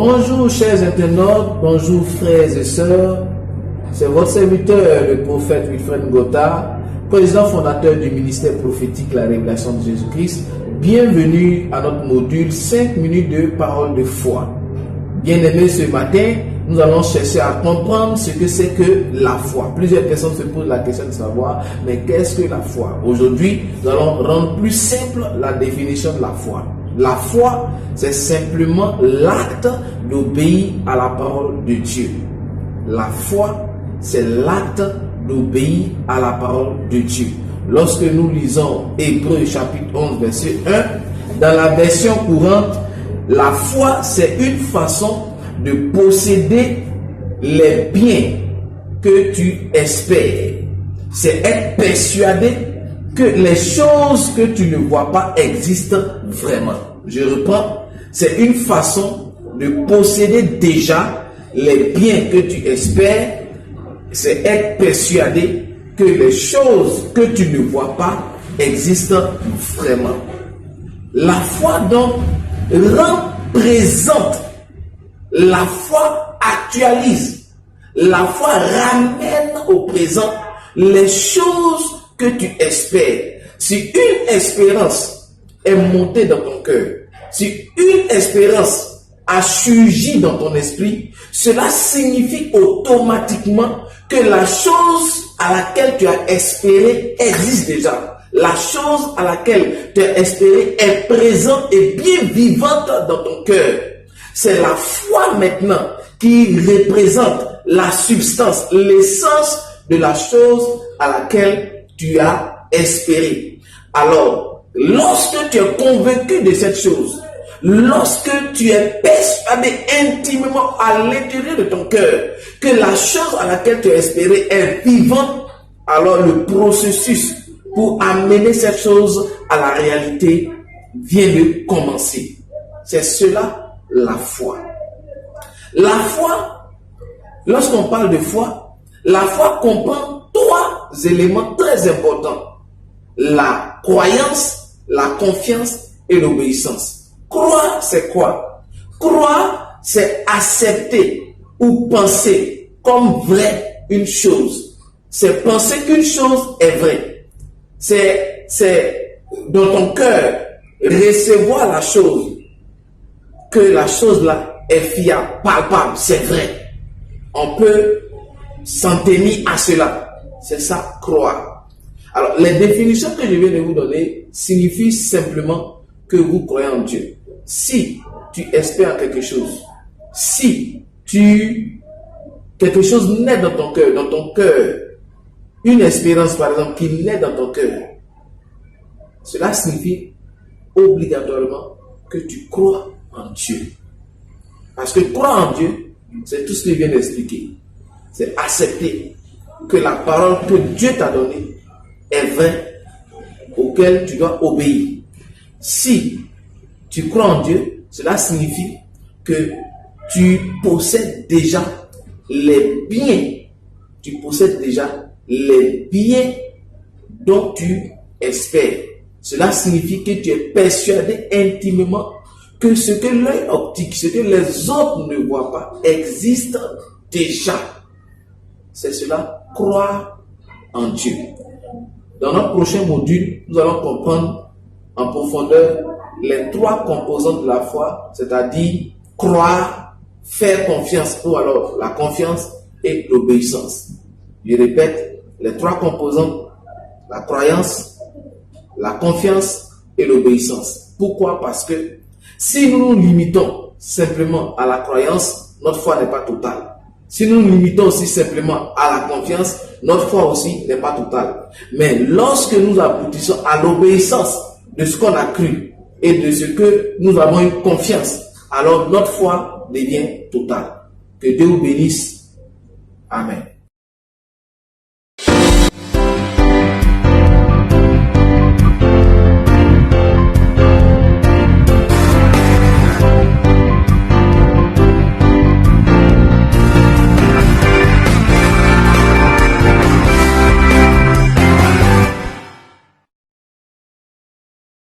Bonjour chers internautes, bonjour frères et sœurs, c'est votre serviteur le prophète Wilfred Ngota, président fondateur du ministère prophétique La Révélation de Jésus-Christ. Bienvenue à notre module 5 minutes de parole de foi. Bien-aimés, ce matin, nous allons chercher à comprendre ce que c'est que la foi. Plusieurs personnes se posent la question de savoir, mais qu'est-ce que la foi? Aujourd'hui, nous allons rendre plus simple la définition de la foi. La foi, c'est simplement l'acte d'obéir à la parole de Dieu. La foi, c'est l'acte d'obéir à la parole de Dieu. Lorsque nous lisons Hébreux chapitre 11, verset 1, dans la version courante, la foi, c'est une façon de posséder les biens que tu espères. C'est être persuadé que les choses que tu ne vois pas existent vraiment. Je reprends, c'est une façon de posséder déjà les biens que tu espères. C'est être persuadé que les choses que tu ne vois pas existent vraiment. La foi donc rend présente, la foi actualise, la foi ramène au présent les choses que tu espères. Si une espérance est montée dans ton cœur, si une espérance a surgi dans ton esprit, cela signifie automatiquement que la chose à laquelle tu as espéré existe déjà. La chose à laquelle tu as espéré est présente et bien vivante dans ton cœur. C'est la foi maintenant qui représente la substance, l'essence de la chose à laquelle tu as espéré. Alors, lorsque tu es convaincu de cette chose, lorsque tu es persuadé intimement à l'intérieur de ton cœur que la chose à laquelle tu as espéré est vivante, alors le processus pour amener cette chose à la réalité vient de commencer. C'est cela la foi. La foi, lorsqu'on parle de foi, la foi comprend trois éléments très importants. La croyance, la confiance et l'obéissance. Croire, c'est quoi? Croire, c'est accepter ou penser comme vrai une chose. C'est penser qu'une chose est vraie. C'est dans ton cœur recevoir la chose, que la chose là est fiable, palpable, c'est vrai. On peut s'en tenir à cela. C'est ça, croire. Alors, les définitions que je viens de vous donner signifient simplement que vous croyez en Dieu. Si tu espères quelque chose, si quelque chose naît dans ton cœur, une espérance par exemple qui naît dans ton cœur, cela signifie obligatoirement que tu crois en Dieu. Parce que croire en Dieu, c'est tout ce que je viens d'expliquer. C'est accepter que la parole que Dieu t'a donnée est vraie, auquel tu dois obéir. Si tu crois en Dieu, cela signifie que tu possèdes déjà les biens. Tu possèdes déjà les biens dont tu espères. Cela signifie que tu es persuadé intimement que ce que l'œil optique, ce que les autres ne voient pas, existe déjà. C'est cela, croire en Dieu. Dans notre prochain module, nous allons comprendre en profondeur les trois composantes de la foi, c'est-à-dire croire, faire confiance, ou alors la confiance et l'obéissance. Je répète, les trois composantes, la croyance, la confiance et l'obéissance. Pourquoi? Parce que si nous nous limitons simplement à la croyance, notre foi n'est pas totale. Si nous nous limitons aussi simplement à la confiance, notre foi aussi n'est pas totale. Mais lorsque nous aboutissons à l'obéissance de ce qu'on a cru et de ce que nous avons une confiance, alors notre foi devient totale. Que Dieu vous bénisse. Amen.